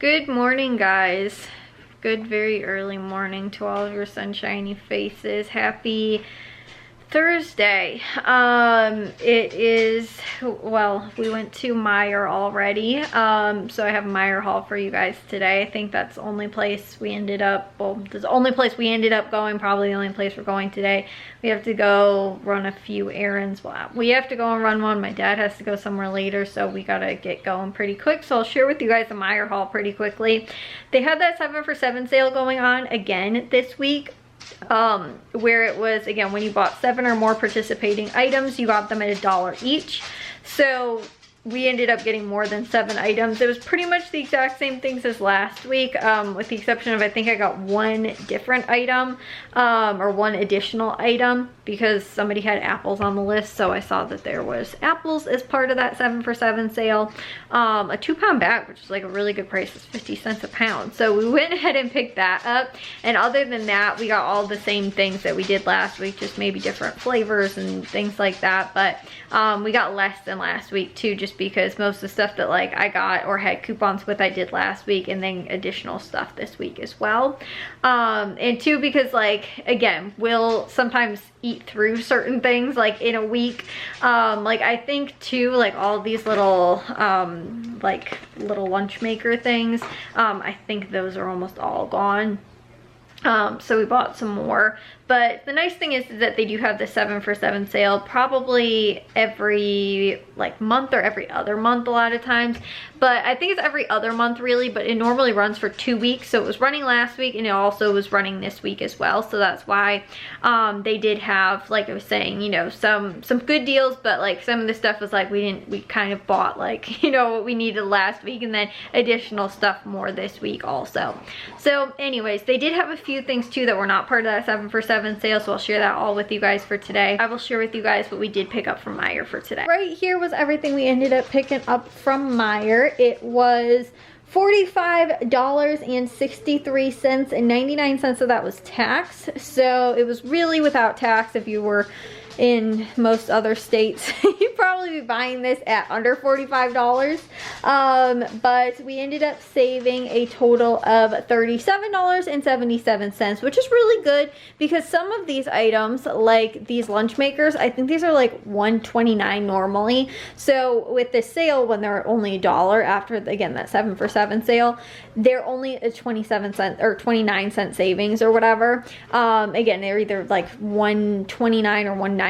Good morning, guys. Good very early morning to all of your sunshiny faces. Happy Thursday. It is, well, we went to Meijer already. So I have Meijer haul for you guys today. I think that's the only place we ended up, well, the only place we ended up going, probably the only place we're going today. We have to go run a few errands. Well, we have to go and run one. My dad has to go somewhere later, so we gotta get going pretty quick. So I'll share with you guys the Meijer haul pretty quickly. They had that 7 for 7 sale going on again this week. Where it was, again, when you bought 7 or more participating items, you got them at $1 each. So we ended up getting more than 7 items. It was pretty much the exact same things as last week, with the exception of I think I got one different item, or one additional item, because somebody had apples on the list, so I saw that there was apples as part of that 7 for 7 sale. A 2-pound bag, which is like a really good price, is 50 cents a pound. So we went ahead and picked that up, and other than that, we got all the same things that we did last week, just maybe different flavors and things like that. But we got less than last week too, just because most of the stuff that like I got or had coupons with I did last week, and then additional stuff this week as well. And two, because like, again, we'll sometimes eat through certain things like in a week. Like I think too, like all these little like little lunch maker things, I think those are almost all gone. So we bought some more. But the nice thing is that they do have the 7 for 7 sale probably every like month or every other month a lot of times. But I think it's every other month really, but it normally runs for 2 weeks. So it was running last week, and it also was running this week as well. So that's why they did have, like I was saying, you know, some good deals, but like some of the stuff was like we kind of bought like, you know, what we needed last week, and then additional stuff more this week also. So anyways, they did have a few things too that were not part of that 7 for 7 sale, so I'll share that all with you guys for today. I will share with you guys what we did pick up from Meijer for today. Right here was everything we ended up picking up from Meijer. It was $45.63, and 99 cents of that was tax. So it was really without tax. If you were in most other states, you'd probably be buying this at under $45. But we ended up saving a total of $37.77, which is really good, because some of these items, like these lunch makers, I think these are like $1.29 normally. So with this sale, when they're only $1 after, again, that 7 for 7 sale, they're only a 27 cent or 29 cent savings or whatever. Again, they're either like $1.29 or $1.19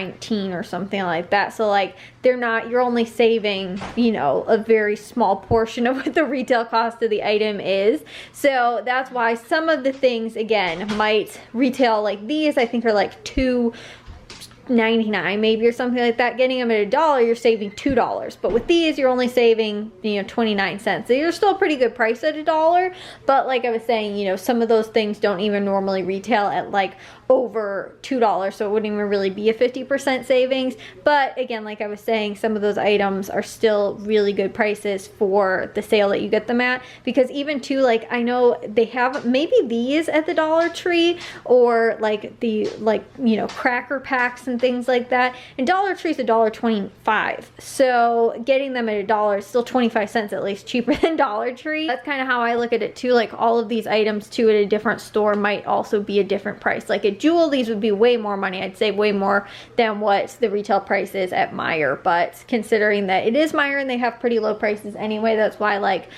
or something like that. So like they're not, you're only saving, you know, a very small portion of what the retail cost of the item is. So that's why some of the things, again, might retail like these, I think are like $2.99 maybe or something like that. Getting them at $1, you're saving $2. But with these, you're only saving, you know, 29 cents. So you're still a pretty good price at $1. But like I was saying, you know, some of those things don't even normally retail at like over $2, so it wouldn't even really be a 50% savings. But again, like I was saying, some of those items are still really good prices for the sale that you get them at, because even too, like I know they have maybe these at the Dollar Tree, or like the, like, you know, cracker packs and things like that, and Dollar Tree's $1.25, so getting them at $1 is still 25 cents at least cheaper than Dollar Tree. That's kind of how I look at it too. Like all of these items too at a different store might also be a different price. Like at Jewel, these would be way more money. I'd say way more than what the retail price is at Meijer, but considering that it is Meijer and they have pretty low prices anyway, that's why like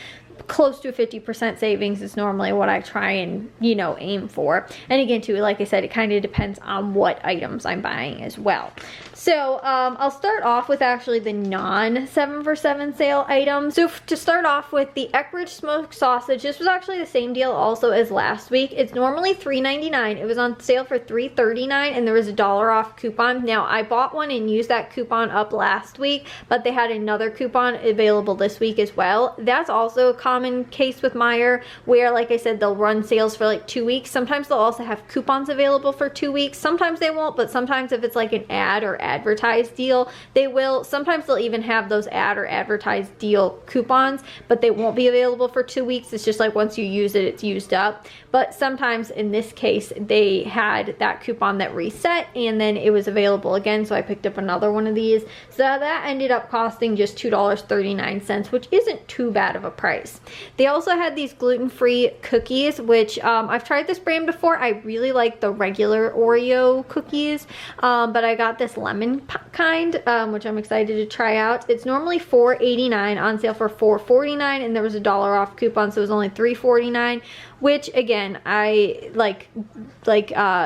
close to a 50% savings is normally what I try and, you know, aim for. And again too, like I said, it kind of depends on what items I'm buying as well. So I'll start off with actually the non 7 for 7 sale items. So to start off with, the Eckrich smoked sausage, this was actually the same deal also as last week. It's normally $3.99. It was on sale for $3.39, and there was a $1 off coupon. Now I bought one and used that coupon up last week, but they had another coupon available this week as well. That's also a common case with Meijer, where like I said, they'll run sales for like 2 weeks. Sometimes they'll also have coupons available for 2 weeks. Sometimes they won't, but sometimes if it's like an ad or advertised deal. They will, sometimes they'll even have those ad or advertised deal coupons, but they won't be available for 2 weeks. It's just like once you use it, it's used up. But sometimes in this case, they had that coupon that reset and then it was available again. So I picked up another one of these. So that ended up costing just $2.39, which isn't too bad of a price. They also had these gluten-free cookies, which I've tried this brand before. I really like the regular Oreo cookies, but I got this lemon kind, which I'm excited to try out. It's normally $4.89, on sale for $4.49, and there was a $1 off coupon, so it was only $3.49. Which again, I like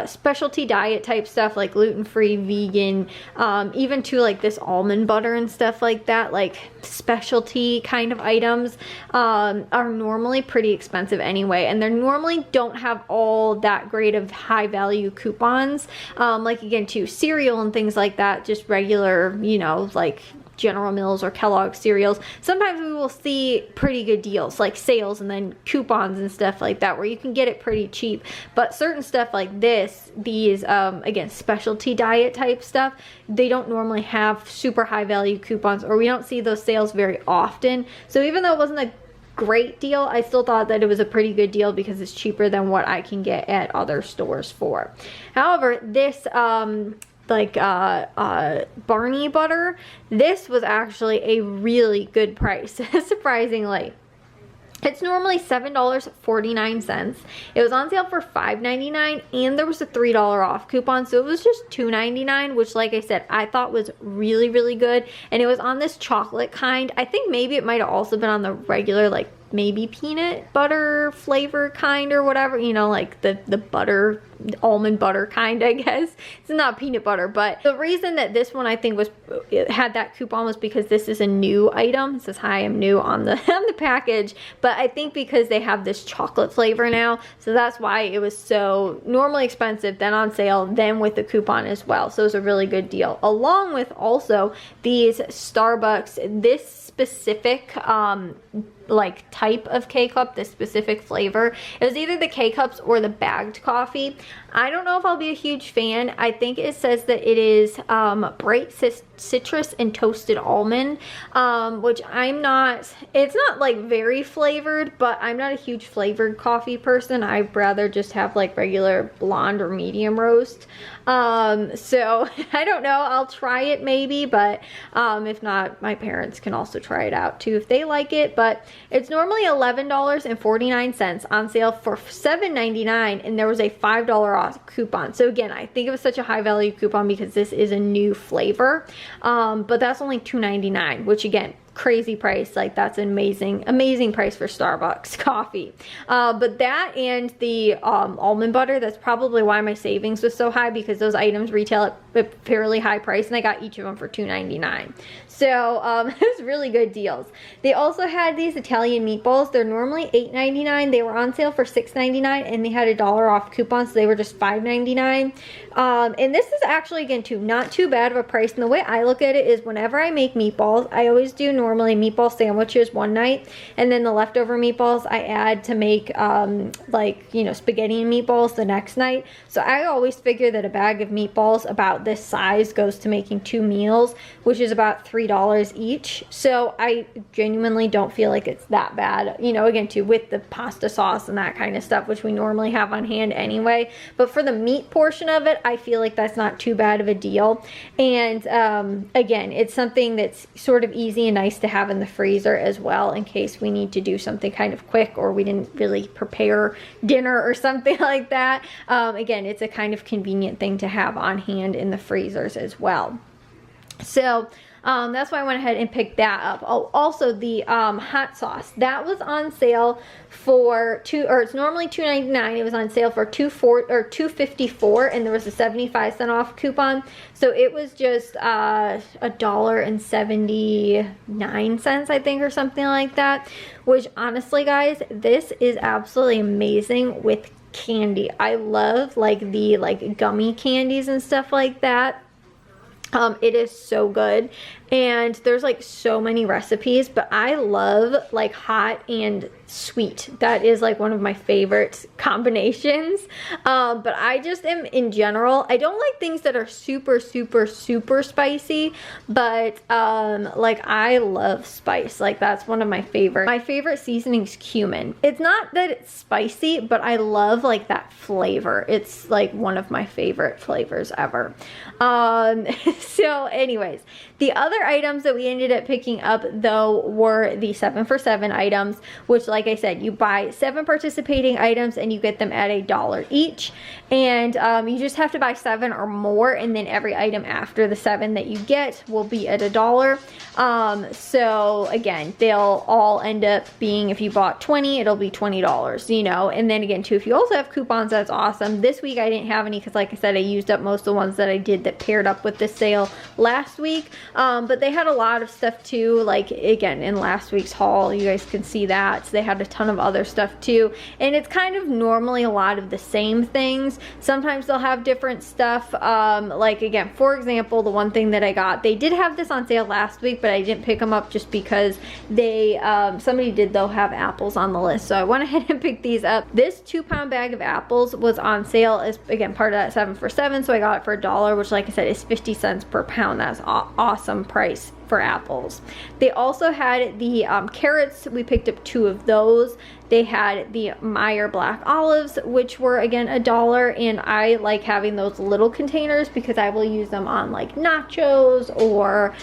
specialty diet type stuff, like gluten-free, vegan, even to like this almond butter and stuff like that, like specialty kind of items are normally pretty expensive anyway, and they normally don't have all that great of high value coupons, like again to cereal and things like that, just regular, you know, like General Mills or Kellogg's cereals. Sometimes we will see pretty good deals, like sales and then coupons and stuff like that, where you can get it pretty cheap. But certain stuff like this, these again, specialty diet type stuff, they don't normally have super high value coupons, or we don't see those sales very often. So even though it wasn't a great deal, I still thought that it was a pretty good deal because it's cheaper than what I can get at other stores for. However, this Barney butter, this was actually a really good price, surprisingly. It's normally $7.49. It was on sale for $5.99, and there was a $3 off coupon, so it was just $2.99, which, like I said, I thought was really, really good. And it was on this chocolate kind. I think maybe it might have also been on the regular, like maybe peanut butter flavor kind or whatever, you know, like the butter, almond butter kind, I guess. It's not peanut butter, but the reason that this one I think was, it had that coupon, was because this is a new item. It says, "Hi, I'm new" on the on the package, but I think because they have this chocolate flavor now, so that's why it was so normally expensive, then on sale, then with the coupon as well. So it was a really good deal, along with also these Starbucks, this specific like type of K-cup, this specific flavor. It was either the K-cups or the bagged coffee. I don't know if I'll be a huge fan. I think it says that it is bright citrus and toasted almond, which I'm not, it's not like very flavored, but I'm not a huge flavored coffee person. I'd rather just have like regular blonde or medium roast. So I don't know, I'll try it maybe, but if not, my parents can also try it out too if they like it. But it's normally $11.49, on sale for $7.99, and there was a $5 off coupon. So again, I think it was such a high value coupon because this is a new flavor, but that's only $2.99, which again, crazy price. Like, that's an amazing price for Starbucks coffee. But that and the almond butter, that's probably why my savings was so high, because those items retail at a fairly high price, and I got each of them for $2.99. So it was really good deals. They also had these Italian meatballs. They're normally $8.99. They were on sale for $6.99, and they had a $1 off coupon, so they were just $5.99. And this is actually, again, not too bad of a price. And the way I look at it is, whenever I make meatballs, I always do normally meatball sandwiches one night, and then the leftover meatballs I add to make like, you know, spaghetti and meatballs the next night. So I always figure that a bag of meatballs about this size goes to making 2 meals, which is about $3 each. So I genuinely don't feel like it's that bad, you know, again, too, with the pasta sauce and that kind of stuff, which we normally have on hand anyway. But for the meat portion of it, I feel like that's not too bad of a deal. And again, it's something that's sort of easy and nice to have in the freezer as well, in case we need to do something kind of quick, or we didn't really prepare dinner or something like that. Again, it's a kind of convenient thing to have on hand in the freezers as well. So that's why I went ahead and picked that up. Oh, also the hot sauce, that was on sale for it's normally $2.99. It was on sale for $2.54, and there was a 75-cent off coupon. So it was just $1.79, I think, or something like that. Which, honestly, guys, this is absolutely amazing with candy. I love like the gummy candies and stuff like that. It is so good, and there's like so many recipes, but I love like hot and sweet. That is like one of my favorite combinations. But I just am, in general, I don't like things that are super spicy, but like I love spice. Like that's one of my favorite. My favorite seasoning is cumin. It's not that it's spicy, but I love like that flavor. It's like one of my favorite flavors ever. So anyways, the other items that we ended up picking up though were the 7 for 7 items, which like I said, you buy 7 participating items and you get them at $1 each. And you just have to buy 7 or more, and then every item after the 7 that you get will be at $1. So again, they'll all end up being, if you bought 20, it'll be $20, you know. And then again too, if you also have coupons, that's awesome. This week I didn't have any because like I said, I used up most of the ones that I did that paired up with this sale last week. But they had a lot of stuff too, like again in last week's haul, you guys can see that. So they had a ton of other stuff too, and it's kind of normally a lot of the same things. Sometimes they'll have different stuff. Like again, for example, the one thing that I got, they did have this on sale last week, but I didn't pick them up just because they somebody did though have apples on the list, so I went ahead and picked these up. This 2-pound bag of apples was on sale as again part of that 7 for 7, so I got it for $1, which like I said is 50 cents per pound. That's awesome price for apples. They also had the carrots. We picked up 2 of those. They had the Meyer black olives, which were again $1, and I like having those little containers because I will use them on like nachos or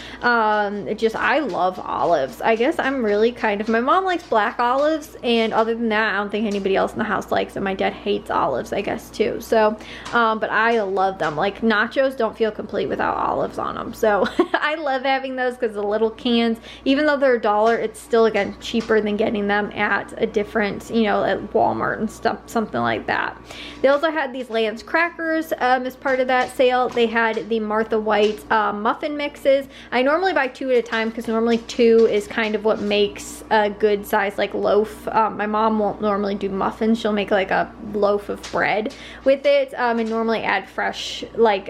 just, I love olives. I guess I'm really kind of, my mom likes black olives, and other than that I don't think anybody else in the house likes them. My dad hates olives, I guess, too. So but I love them. Like nachos don't feel complete without olives on them, so I love having those because the little cans, even though they're $1, it's still again cheaper than getting them at a different, you know, at Walmart and stuff, something like that. They also had these Lance crackers as part of that sale. They had the Martha White muffin mixes. I normally buy 2 at a time because normally 2 is kind of what makes a good size like loaf. My mom won't normally do muffins. She'll make like a loaf of bread with it, and normally add fresh, like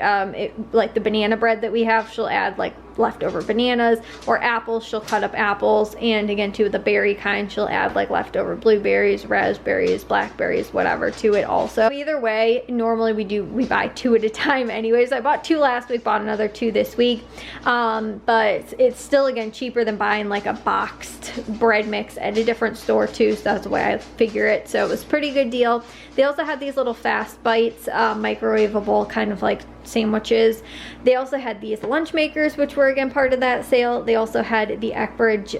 like the banana bread that we have, she'll add like leftover bananas, or apples, she'll cut up apples, and again too, the berry kind, she'll add like leftover blueberries, raspberries, blackberries, whatever to it also. Either way, normally we buy 2 at a time anyways. I bought 2 last week, bought another 2 this week, but it's still again cheaper than buying like a boxed bread mix at a different store too, so that's the way I figure it. So it was a pretty good deal. They also had these little fast bites, microwavable kind of like sandwiches. They also had these lunch makers, which were again part of that sale. They also had the Eckbridge,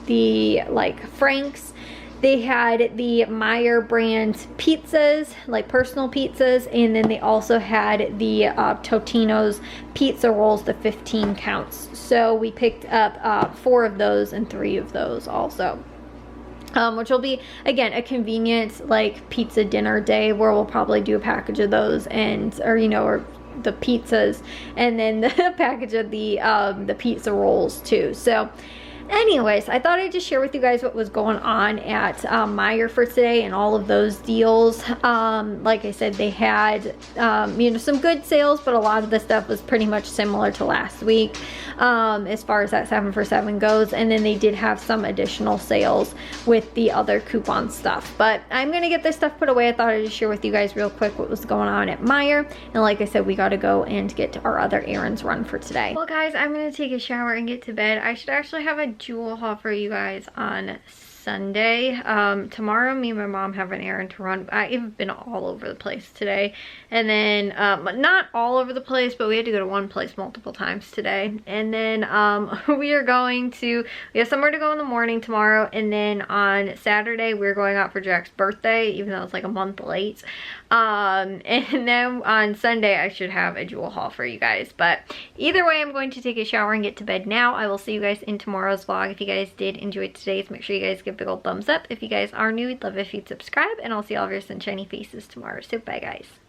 the like Franks. They had the Meyer brand pizzas, like personal pizzas, and then they also had the Totino's pizza rolls, the 15 counts. So we picked up 4 of those and 3 of those also. Which will be again a convenient like pizza dinner day where we'll probably do a package of those, and or you know, or the pizzas, and then the package of the pizza rolls too. So anyways, I thought I'd just share with you guys what was going on at Meyer for today and all of those deals. Like I said, they had you know, some good sales, but a lot of the stuff was pretty much similar to last week as far as that 7 for 7 goes. And then they did have some additional sales with the other coupon stuff, but I'm gonna get this stuff put away. I thought I'd just share with you guys real quick what was going on at Meyer, and like I said, we got to go and get our other errands run for today. Well guys, I'm gonna take a shower and get to bed. I should actually have a jewel haul for you guys on Sunday. Tomorrow me and my mom have an errand to run. I've been all over the place today, and then not all over the place, but we had to go to one place multiple times today. And then we have somewhere to go in the morning tomorrow, and then on Saturday we're going out for Jack's birthday, even though it's like a month late. And then on Sunday I should have a jewel haul for you guys. But either way, I'm going to take a shower and get to bed now. I will see you guys in tomorrow's vlog. If you guys did enjoy today's, make sure you guys give a big old thumbs up. If you guys are new, we'd love if you'd subscribe, and I'll see all of your sunshiny faces tomorrow. So bye guys.